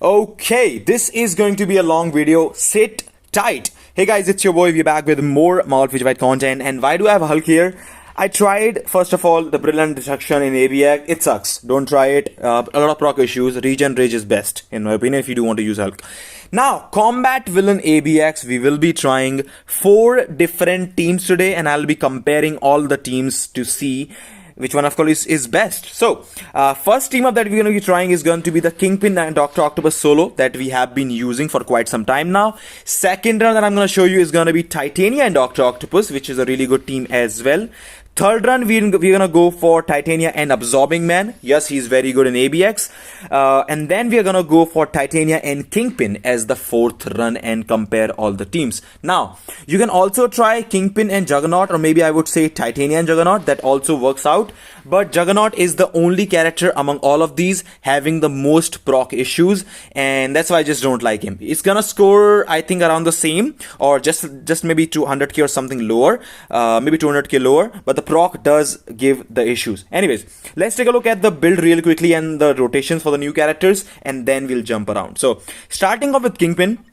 Okay, this is going to be a long video. Sit tight. Hey guys, it's your boy. We're back with more Malfight content. And why do I have Hulk here? I tried, first of all, the Brilliant Destruction in ABX. It sucks. Don't try it. A lot of proc issues. Regen Rage is best, in my opinion, if you do want to use Hulk. Now, Combat Villain ABX, we will be trying 4 different teams today, and I'll be comparing all the teams to see which one of course is best. So first team up that we're going to be trying is going to be the Kingpin and Dr. Octopus solo that we have been using for quite some time now. Second run that I'm going to show you is going to be Titania and Dr. Octopus, which is a really good team as well. Third run, we're going to go for Titania and Absorbing Man. Yes, he's very good in ABX. And then we're going to go for Titania and Kingpin as the 4th run and compare all the teams. Now, you can also try Kingpin and Juggernaut, or maybe I would say Titania and Juggernaut. That also works out. But Juggernaut is the only character among all of these having the most proc issues. And that's why I just don't like him. It's going to score, I think, around the same. Or just maybe 200k or something lower. Maybe 200k lower. But the proc does give the issues. Anyways, let's take a look at the build real quickly and the rotations for the new characters, and then we'll jump around. So starting off with Kingpin,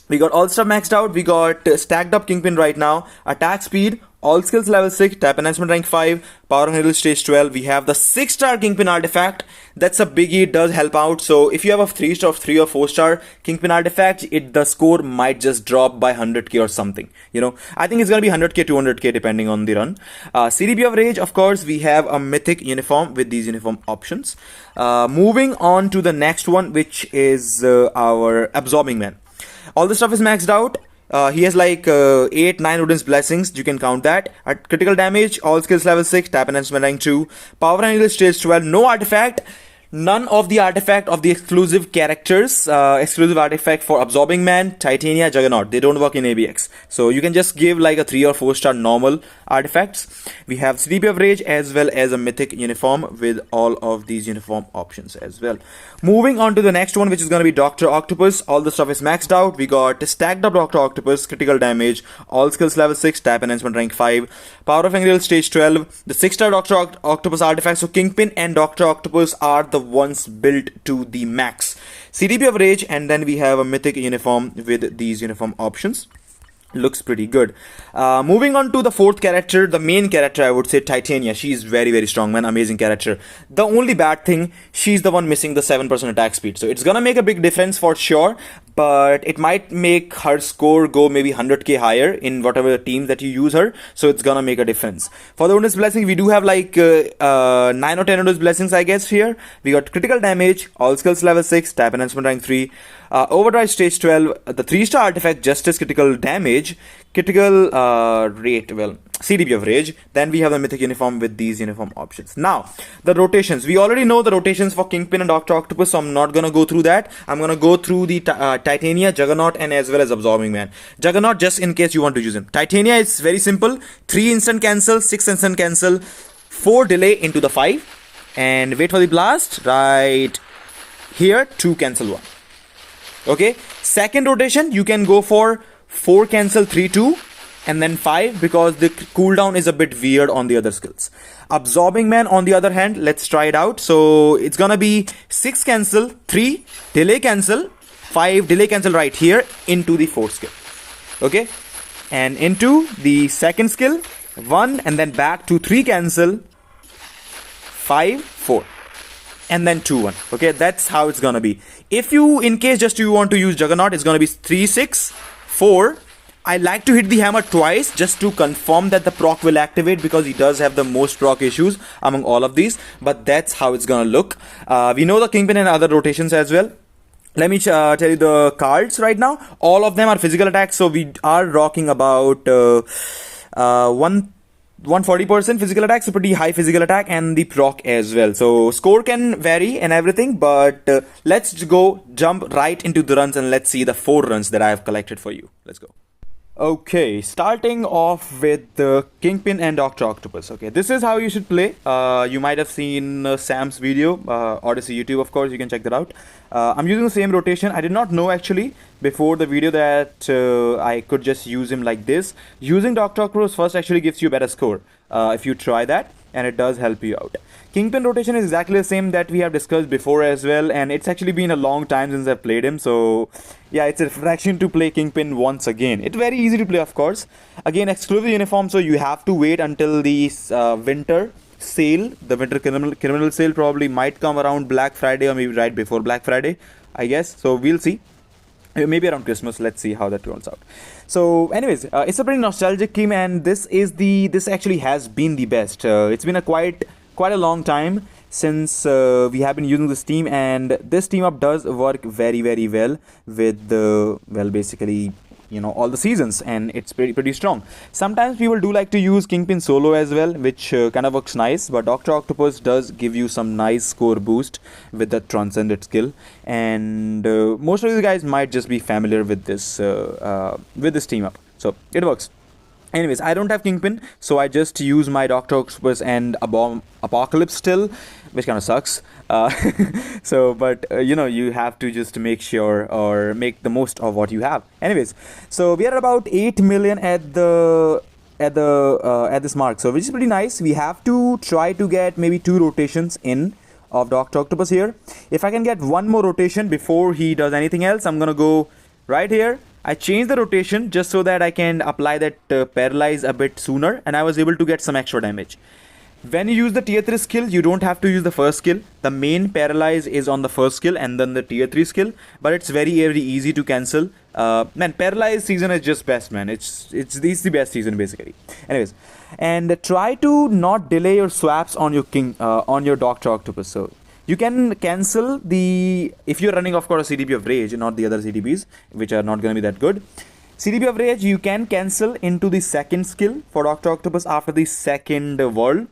we got all stuff maxed out. We got stacked up Kingpin right now. Attack speed, all skills level 6, tap enhancement rank 5, power and handle stage 12. We have the 6-star Kingpin artifact. That's a biggie, it does help out. So if you have a 3-star, 3 or 4-star Kingpin artifact, the score might just drop by 100k or something. You know, I think it's gonna be 100k, 200k depending on the run. CDB of Rage, of course, we have a mythic uniform with these uniform options. Moving on to the next one, which is our Absorbing Man. All the stuff is maxed out. He has like 8-9 Odin's blessings, you can count that. At critical damage, all skills level 6, tap enhancement rank 2, power and heal stage 12, no artifact. None of the artifact of the exclusive characters, exclusive artifact for Absorbing Man, Titania, Juggernaut. They don't work in ABX. So you can just give like a 3 or 4-star normal artifacts. We have CDP of Rage as well as a mythic uniform with all of these uniform options as well. Moving on to the next one, which is going to be Dr. Octopus. All the stuff is maxed out. We got stacked up Dr. Octopus, critical damage, all skills level 6, tap enhancement rank 5, power of Angel stage 12, the 6-star Dr. Octopus artifact. So Kingpin and Dr. Octopus are the ones built to the max. CDP of Rage, and then we have a mythic uniform with these uniform options. Looks pretty good. Moving on to the 4th character, the main character, I would say Titania. She's very strong, man. Amazing character. The only bad thing, she's the one missing the 7% attack speed. So it's gonna make a big difference for sure, but it might make her score go maybe 100k higher in whatever team that you use her. So it's gonna make a difference. For the Odin's blessing, we do have like 9 or 10 Odin's blessings, I guess. Here we got critical damage, all skills level 6, tap enhancement rank 3, overdrive stage 12, the 3-star artifact justice, critical damage, critical rate, well, CDP of Rage. Then we have the mythic uniform with these uniform options. Now the rotations, we already know the rotations for Kingpin and Dr. Octopus, so I'm not gonna go through that. I'm gonna go through the Titania, Juggernaut, and as well as Absorbing Man. Juggernaut, just in case you want to use him. Titania is very simple: 3 instant cancel, 6 instant cancel, 4 delay into the 5, and wait for the blast right here, 2 cancel 1. Okay, second rotation, you can go for 4 cancel 3 2 and then 5, because the cooldown is a bit weird on the other skills. Absorbing Man, on the other hand, let's try it out. So it's gonna be 6 cancel 3 delay cancel 5 delay cancel right here into the 4th skill. Okay, and into the 2nd skill 1, and then back to 3 cancel 5 4 and then 2 1. Okay, that's how it's gonna be. If you, in case just you want to use Juggernaut, it's gonna be 3 6 4. I like to hit the hammer twice just to confirm that the proc will activate, because he does have the most proc issues among all of these. But that's how it's gonna look. We know the Kingpin and other rotations as well. Let me tell you the cards right now. All of them are physical attacks, so we are rocking about 140% physical attack, so pretty high physical attack, and the proc as well. So score can vary and everything, but let's jump right into the runs, and let's see the 4 runs that I have collected for you. Let's go. Okay, starting off with the Kingpin and Dr. Octopus. Okay, this is how you should play. You might have seen Sam's video, Odyssey YouTube, of course, you can check that out. I'm using the same rotation. I did not know actually before the video that I could just use him like this. Using Dr. Octopus first actually gives you a better score if you try that. and it does help you out. Kingpin rotation is exactly the same that we have discussed before as well, and it's actually been a long time since I've played him, so yeah, it's a fraction to play Kingpin once again. It's very easy to play, of course. Again, exclusive uniform, so you have to wait until the winter sale. The winter criminal sale probably might come around Black Friday or maybe right before Black Friday, I guess. So we'll see. Maybe around Christmas. Let's see how that turns out. So anyways, it's a pretty nostalgic team, and this actually has been the best. It's been a quite a long time since we have been using this team, and this team up does work very well with the, well, basically, you know, all the seasons, and it's pretty strong. Sometimes people do like to use Kingpin solo as well, which kind of works nice, but Dr. Octopus does give you some nice score boost with the transcendent skill, and most of you guys might just be familiar with this team up, so it works. Anyways, I don't have Kingpin, so I just use my Dr. Octopus and Apocalypse still, which kind of sucks. So, but you know, you have to just make sure or make the most of what you have. Anyways, so we are about 8 million at this mark, so which is pretty nice. We have to try to get maybe 2 rotations in of Dr. Octopus here. If I can get 1 more rotation before he does anything else, I'm gonna go right here. I changed the rotation just so that I can apply that paralyze a bit sooner, and I was able to get some extra damage. When you use the tier 3 skill, you don't have to use the first skill. The main paralyze is on the first skill and then the tier 3 skill, but it's very easy to cancel. Man, paralyze season is just best, man. It's the best season basically. Anyways, and try to not delay your swaps on your on your Dr. Octopus. So you can cancel the, if you're running of course a CDB of Rage, not the other CDBs, which are not going to be that good. CDB of Rage you can cancel into the second skill for Dr. Octopus after the second world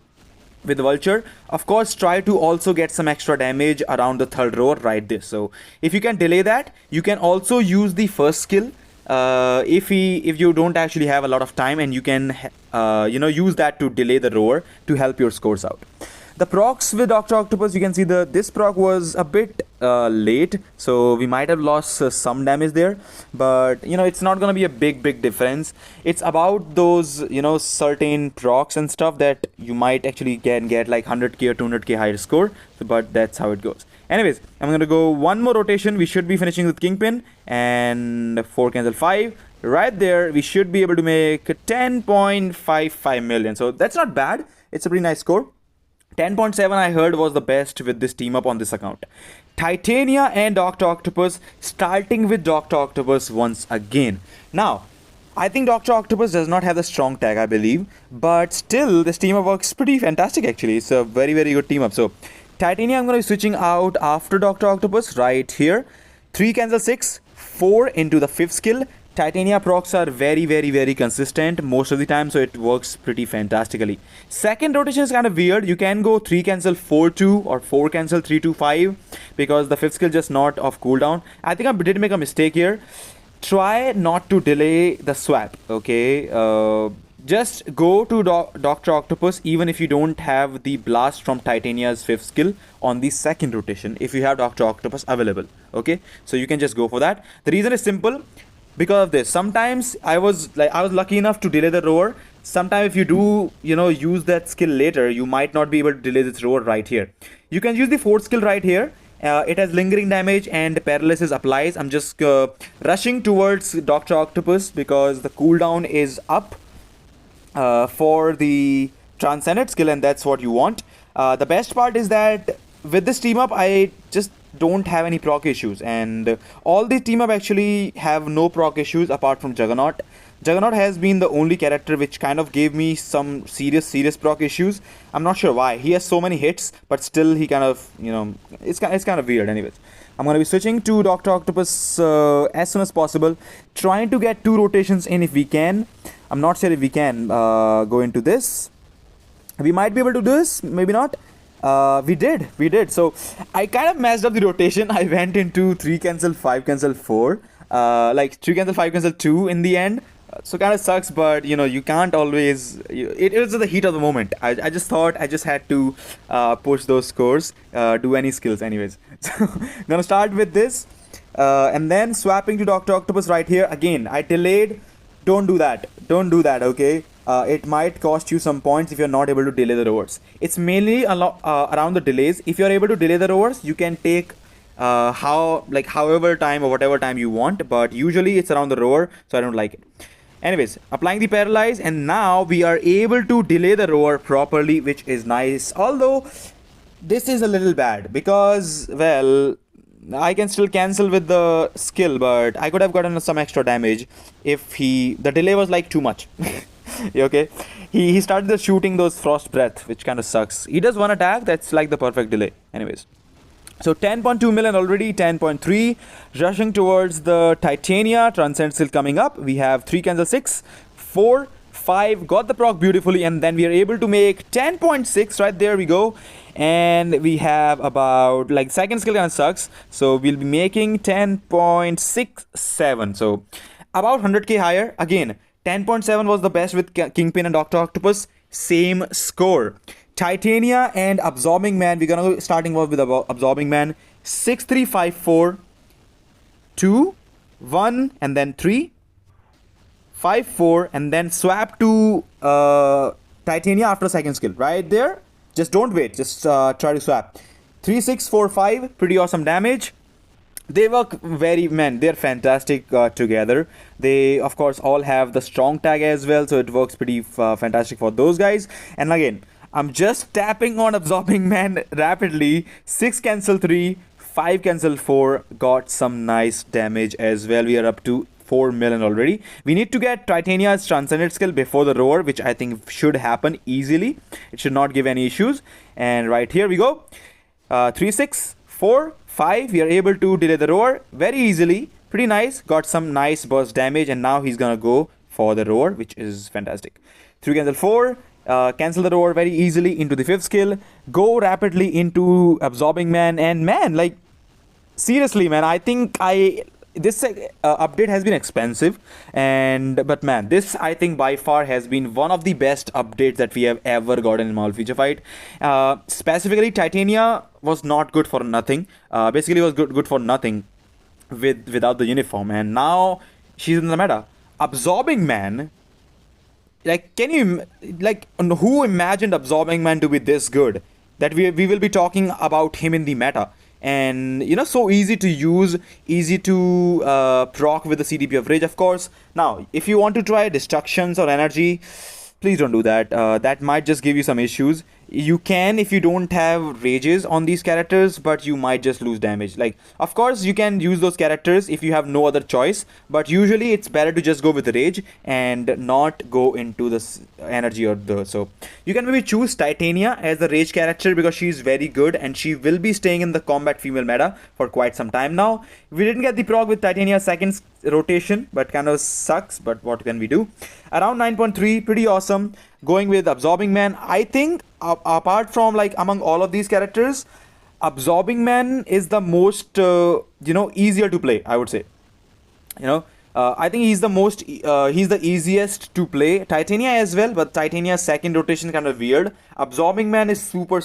with Vulture. Of course, try to also get some extra damage around the third row right this. So if you can delay that, you can also use the first skill if you don't actually have a lot of time, and you can use that to delay the roar to help your scores out. The procs with Dr. Octopus, you can see this proc was a bit late, so we might have lost some damage there, but you know, it's not gonna be a big difference. It's about those, you know, certain procs and stuff that you might actually can get like 100k or 200k higher score, but that's how it goes. Anyways, I'm gonna go 1 more rotation. We should be finishing with Kingpin, and 4 cancel 5 right there. We should be able to make 10.55 million, so that's not bad. It's a pretty nice score. 10.7 I heard was the best with this team up on this account. Titania and Dr. Octopus, starting with Dr. Octopus once again. Now, I think Dr. Octopus does not have the strong tag, I believe, but still this team up works pretty fantastic actually. It's a very good team up. So Titania, I'm going to be switching out after Dr. Octopus right here. 3 cancel 6, 4 into the 5th skill. Titania procs are very consistent most of the time, so it works pretty fantastically. Second rotation is kind of weird. You can go 3 cancel 4-2 or 4 cancel 3-2-5 because the 5th skill just not off cooldown. I think I did make a mistake here. Try not to delay the swap, okay? Just go to Dr. Octopus even if you don't have the blast from Titania's 5th skill on the second rotation if you have Dr. Octopus available, okay? So you can just go for that. The reason is simple. Because of this, sometimes I was lucky enough to delay the roar. Sometimes if you do, you know, use that skill later, you might not be able to delay this roar right here. You can use the 4th skill right here. It has lingering damage and paralysis applies. I'm just rushing towards Dr. Octopus because the cooldown is up for the transcendent skill, and that's what you want. The best part is that with this team up, I just don't have any proc issues, and all the team up actually have no proc issues apart from Juggernaut. Juggernaut has been the only character which kind of gave me some serious proc issues. I'm not sure why. He has so many hits, but still he kind of, you know, it's kind of weird. Anyways, I'm going to be switching to Dr. Octopus as soon as possible, trying to get 2 rotations in if we can. I'm not sure if we can go into this. We might be able to do this, maybe not. We did. So I kind of messed up the rotation. I went into 3 cancel 5 cancel 4, like 3 cancel 5 cancel 2 in the end. So kind of sucks, but you know, you can't always, it was the heat of the moment. I just thought I just had to push those scores, do any skills anyways. So gonna start with this and then swapping to Dr. Octopus right here. Again, I delayed. Don't do that, okay? it might cost you some points if you're not able to delay the rovers. It's mainly around the delays. If you're able to delay the rovers, you can take however time or whatever time you want, but usually it's around the rover, so I don't like it. Anyways, applying the paralyze, and now we are able to delay the rover properly, which is nice. Although this is a little bad because, well, I can still cancel with the skill, but I could have gotten some extra damage if the delay was like too much. Okay, he started the shooting those frost breath, which kind of sucks. He does one attack, that's like the perfect delay. Anyways, so 10.2 million already, 10.3, rushing towards the Titania. Transcend still coming up. We have 3 cancel 6, 4, 5, got the proc beautifully, and then we are able to make 10.6. Right there we go. And we have about, like, second skill kind of sucks, so we'll be making 10.67, so about 100k higher. Again, 10.7 was the best with Kingpin and Dr. Octopus, same score. Titania and Absorbing Man, we're gonna go starting off with Absorbing Man. 6, 3, 5, 4, 2, 1, and then 3, 5, 4, and then swap to Titania after second skill. Right there. Just don't wait, just try to swap. 3, 6, 4, 5, pretty awesome damage. They work they're fantastic together. They, of course, all have the strong tag as well, so it works pretty fantastic for those guys. And again, I'm just tapping on Absorbing Man rapidly. 6 cancel 3, 5 cancel 4, got some nice damage as well. We are up to 4 million already. We need to get Titania's transcended skill before the roar, which I think should happen easily. It should not give any issues. And right here we go. 3, 6, 4, 5. We are able to delay the roar very easily. Pretty nice. Got some nice burst damage, and now he's gonna go for the roar, which is fantastic. 3 cancel 4. Cancel the roar very easily into the 5th skill. Go rapidly into Absorbing Man, and man, like, seriously, man, I think this update has been expensive, but man, this I think by far has been one of the best updates that we have ever gotten in Marvel Future Fight. Specifically, Titania was not good for nothing. Basically, was good for nothing without the uniform, and now she's in the meta. Absorbing Man, like, can you, like, who imagined Absorbing Man to be this good? That we will be talking about him in the meta. And, you know, so easy to use, easy to proc with the CDP of Rage, of course. Now, if you want to try Destructions or Energy, please don't do that. That might just give you some issues. You can if you don't have rages on these characters, but you might just lose damage. Like, of course, you can use those characters if you have no other choice, but usually it's better to just go with the rage and not go into this energy or the. So you can maybe choose Titania as the rage character because she's very good and she will be staying in the combat female meta for quite some time now. We didn't get the proc with Titania's second rotation, but kind of sucks, but what can we do? Around 9.3, pretty awesome. Going with Absorbing Man, I think apart from, like, among all of these characters, Absorbing Man is the most easier to play, I would say. I think he's the easiest to play. Titania as well, but Titania's second rotation is kind of weird. Absorbing Man is super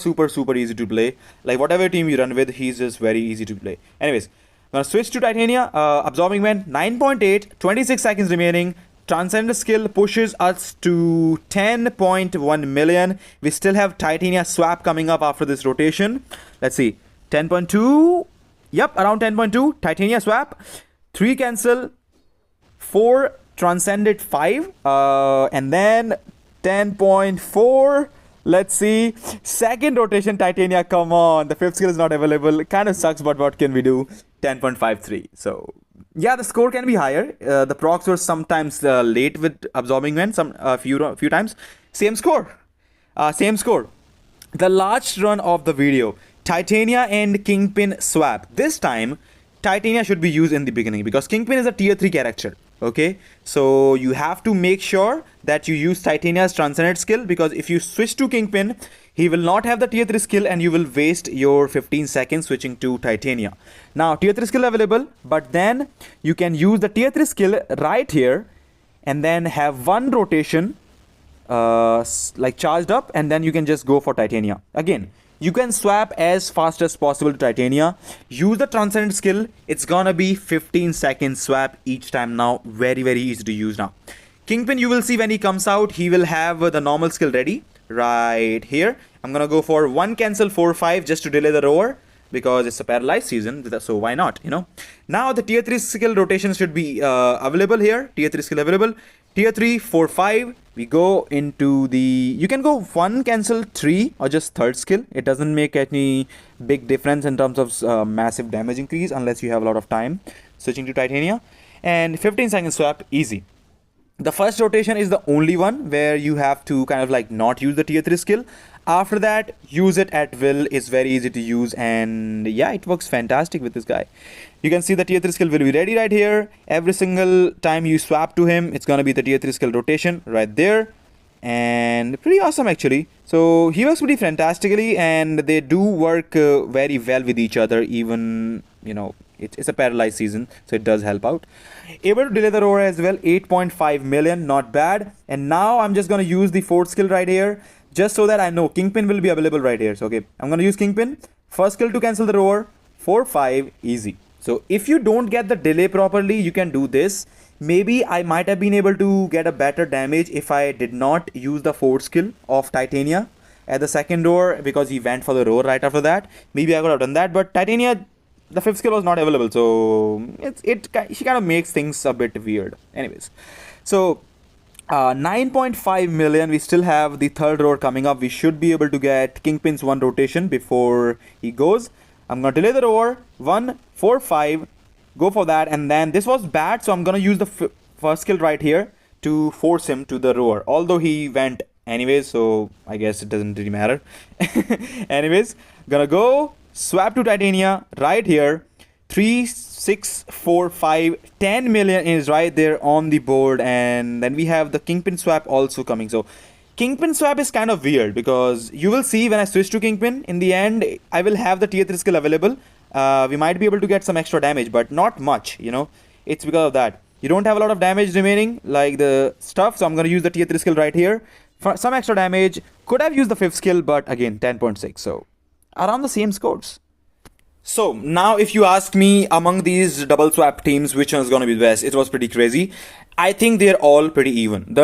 easy to play. Like, whatever team you run with, he's just very easy to play. Anyways, I'm gonna switch to Titania. Absorbing Man, 9.8, 26 seconds remaining. Transcendent skill pushes us to 10.1 million. We still have Titania swap coming up after this rotation. Let's see. 10.2. Yep, around 10.2. Titania swap. 3 cancel. 4 transcended 5. And then 10.4. Let's see. Second rotation Titania. Come on. The 5th skill is not available. It kind of sucks, but what can we do? 10.53. So yeah, the score can be higher. The procs were sometimes late with Absorbing Man, few times. Same score. The last run of the video, Titania and Kingpin swap. This time, Titania should be used in the beginning because Kingpin is a tier 3 character. Okay, so you have to make sure that you use Titania's transcendent skill, because if you switch to Kingpin, he will not have the tier 3 skill and you will waste your 15 seconds switching to Titania. Now, tier 3 skill available, but then you can use the tier 3 skill right here and then have one rotation like charged up, and then you can just go for Titania. Again, you can swap as fast as possible to Titania. Use the transcendent skill. It's gonna be 15 seconds swap each time now. Very easy to use now. Kingpin, you will see when he comes out, he will have the normal skill ready right here. I'm gonna go for 1 cancel 4-5 just to delay the roar, because it's a paralyzed season, so why not, you know. Now the tier 3 skill rotation should be available here. Tier 3 skill available. Tier 3 4-5. We go into the, you can go 1 cancel 3 or just third skill. It doesn't make any big difference in terms of massive damage increase unless you have a lot of time switching to Titania. And 15-second swap, easy. The first rotation is the only one where you have to kind of like not use the tier 3 skill. After that, use it at will. It's very easy to use, and yeah, it works fantastic with this guy. You can see the tier 3 skill will be ready right here. Every single time you swap to him, it's gonna be the tier 3 skill rotation right there, and pretty awesome actually. So he works pretty fantastically, and they do work very well with each other. Even, you know, it's a paralyzed season, so it does help out. Able to delay the roar as well. 8.5 million, not bad. And now I'm just gonna use the fourth skill right here, just so that I know Kingpin will be available right here. So okay, I'm gonna use Kingpin. First skill to cancel the roar. 4-5, easy. So if you don't get the delay properly, you can do this. Maybe I might have been able to get a better damage if I did not use the fourth skill of Titania at the second roar, because he went for the roar right after that. Maybe I could have done that, but Titania, the fifth skill was not available, so she kind of makes things a bit weird. Anyways, so 9.5 million. We still have the third roar coming up. We should be able to get Kingpin's 1 rotation before he goes. I'm gonna delay the roar. 1-4-5. Go for that. And then this was bad, so I'm gonna use the first skill right here to force him to the roar. Although he went anyways, so I guess it doesn't really matter. Anyways, gonna go swap to Titania right here. 3, 6, 4, 5, 10 million is right there on the board, and then we have the Kingpin swap also coming. So Kingpin swap is kind of weird, because you will see when I switch to Kingpin, in the end I will have the tier 3 skill available. We might be able to get some extra damage, but not much, you know. It's because of that. You don't have a lot of damage remaining like the stuff, so I'm going to use the tier 3 skill right here for some extra damage. Could have used the 5th skill, but again 10.6, so around the same scores. So now if you ask me, among these double swap teams, which one's gonna be the best, it was pretty crazy. I think they're all pretty even.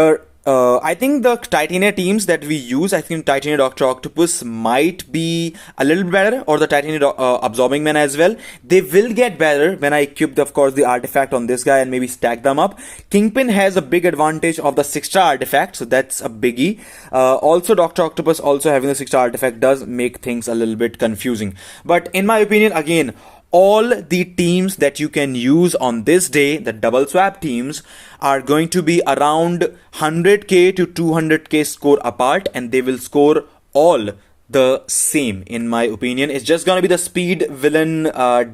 I think the Titania teams that we use, I think Titania Dr. Octopus might be a little better, or the Titania Absorbing Man as well. They will get better when I equip, of course, the artifact on this guy and maybe stack them up. Kingpin has a big advantage of the 6-star artifact, so that's a biggie. Also, Dr. Octopus also having the 6-star artifact does make things a little bit confusing. But in my opinion, again, all the teams that you can use on this day, the double swap teams, are going to be around 100k to 200k score apart, and they will score all the same. In my opinion, it's just gonna be the speed villain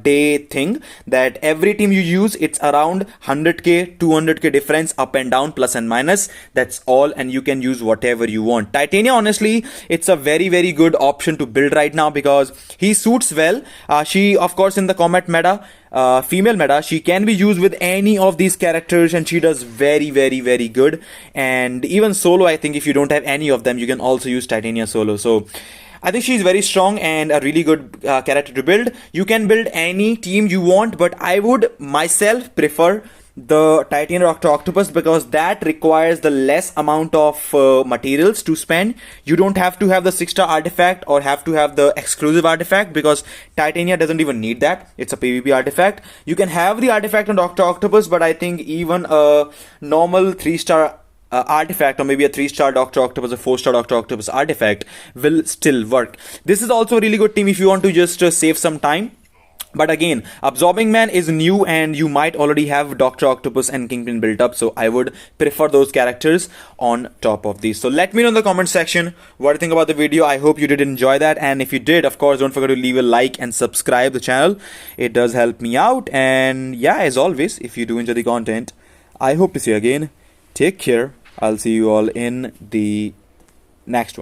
day thing, that every team you use, it's around 100k 200k difference up and down, plus and minus. That's all, and you can use whatever you want. Titania, honestly, it's a very good option to build right now, because he suits well. She, of course, in the combat meta, female meta, she can be used with any of these characters, and she does very good. And even solo, I think if you don't have any of them, you can also use Titania solo. So I think she's very strong and a really good character to build. You can build any team you want, but I would myself prefer the Titania Dr. Octopus, because that requires the less amount of materials to spend. You don't have to have the 6-star artifact or have to have the exclusive artifact, because Titania doesn't even need that. It's a PvP artifact. You can have the artifact on Dr. Octopus, but I think even a normal 3-star artifact, or maybe a 3-star Dr. Octopus, a 4-star Dr. Octopus artifact will still work. This is also a really good team if you want to just save some time. But again, Absorbing Man is new, and you might already have Dr. Octopus and Kingpin built up, so I would prefer those characters on top of these. So let me know in the comment section what you think about the video. I hope you did enjoy that, and if you did, of course, don't forget to leave a like and subscribe the channel. It does help me out, and yeah, as always, if you do enjoy the content, I hope to see you again. Take care. I'll see you all in the next one.